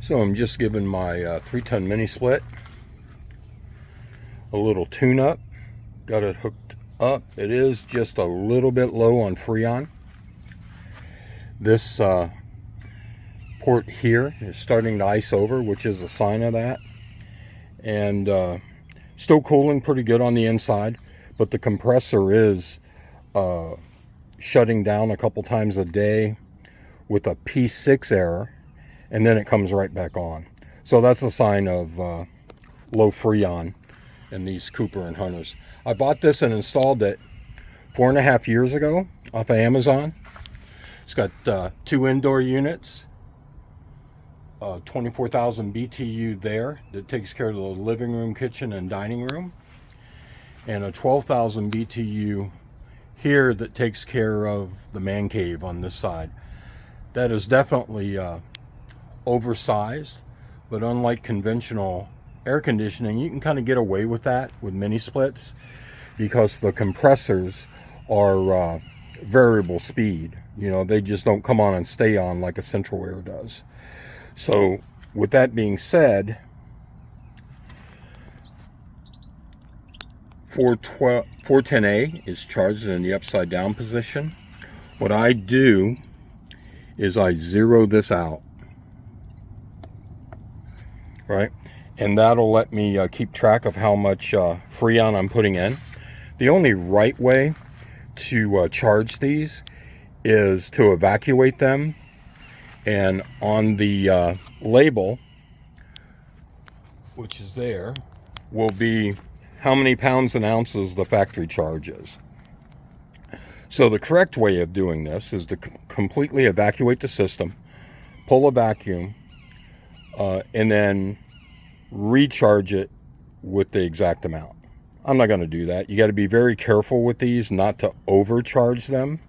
So I'm just giving my 3-ton mini split a little tune-up. Got it hooked up. It is just a little bit low on Freon. This port here is starting to ice over, which is a sign of that. And still cooling pretty good on the inside, but the compressor is shutting down a couple times a day with a P6 error, and then it comes right back on. So that's a sign of low Freon in these Cooper and Hunters. I bought this and installed it 4.5 years ago off of Amazon. It's got 2 indoor units, 24,000 BTU there that takes care of the living room, kitchen, and dining room, and a 12,000 BTU here that takes care of the man cave on this side. That is definitely oversized, but unlike conventional air conditioning, you can kind of get away with that with mini splits because the compressors are variable speed. You know, they just don't come on and stay on like a central air does. So with that being said, 410A is charged in the upside down position. What I do is I zero this out, right? And that'll let me keep track of how much Freon I'm putting in. The only right way to charge these is to evacuate them, and on the label, which is there, will be how many pounds and ounces the factory charge is. So the correct way of doing this is to completely evacuate the system, pull a vacuum, and then recharge it with the exact amount. I'm not going to do that. You got to be very careful with these not to overcharge them.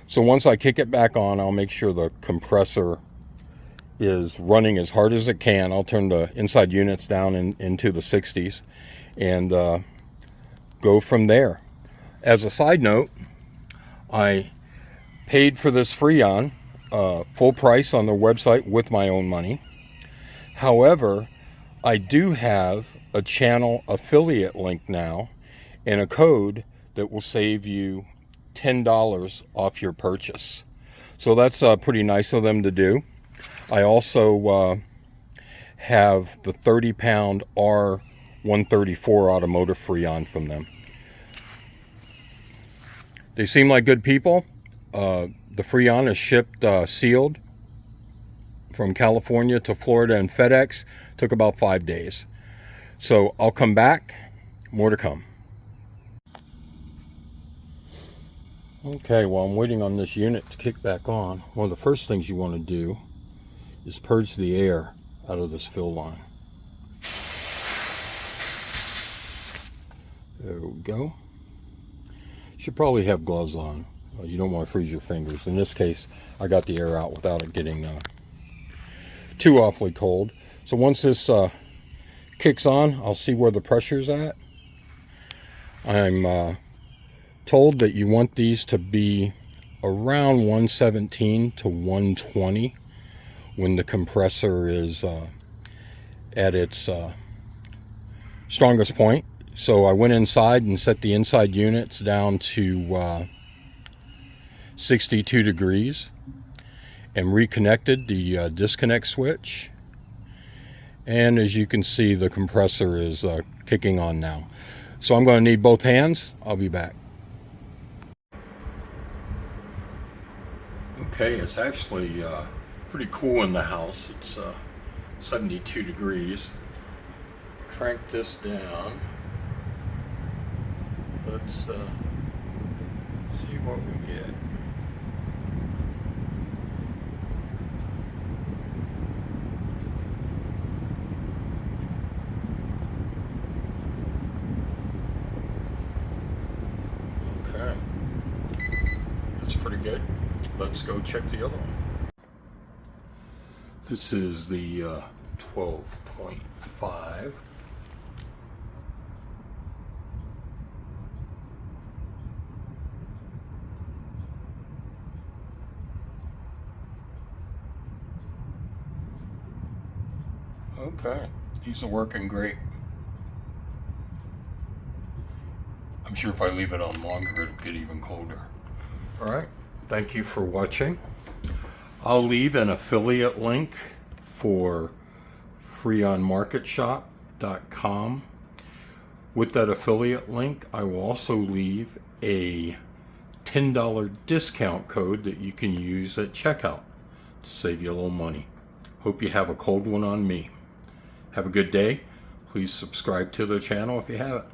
So once I kick it back on, I'll make sure the compressor is running as hard as it can. I'll turn the inside units down into the 60s and go from there. As a side note, I paid for this Freon full price on their website with my own money. However, I do have a channel affiliate link now and a code that will save you $10 off your purchase. So that's pretty nice of them to do. I also have the 30-pound R-134 automotive Freon from them. They seem like good people. The Freon is shipped sealed from California to Florida, and FedEx took about 5 days. So I'll come back, more to come. Okay, while I'm waiting on this unit to kick back on, one of the first things you want to do is purge the air out of this fill line. There we go. Should probably have gloves on. You don't want to freeze your fingers. In this case, I got the air out without it getting too awfully cold. So once this kicks on, I'll see where the pressure's at. I'm told that you want these to be around 117 to 120 when the compressor is at its strongest point. So I went inside and set the inside units down to 62 degrees and reconnected the disconnect switch. And as you can see, the compressor is kicking on now. So I'm going to need both hands. I'll be back. Okay, it's actually pretty cool in the house. It's 72 degrees. Crank this down. Let's see what we get. Okay, that's pretty good. Let's go check the other one. This is the 12.5. Okay, these are working great. I'm sure if I leave it on longer, it'll get even colder. All right, thank you for watching. I'll leave an affiliate link for FreonMarketShop.com. With that affiliate link, I will also leave a $10 discount code that you can use at checkout to save you a little money. Hope you have a cold one on me. Have a good day. Please subscribe to the channel if you haven't.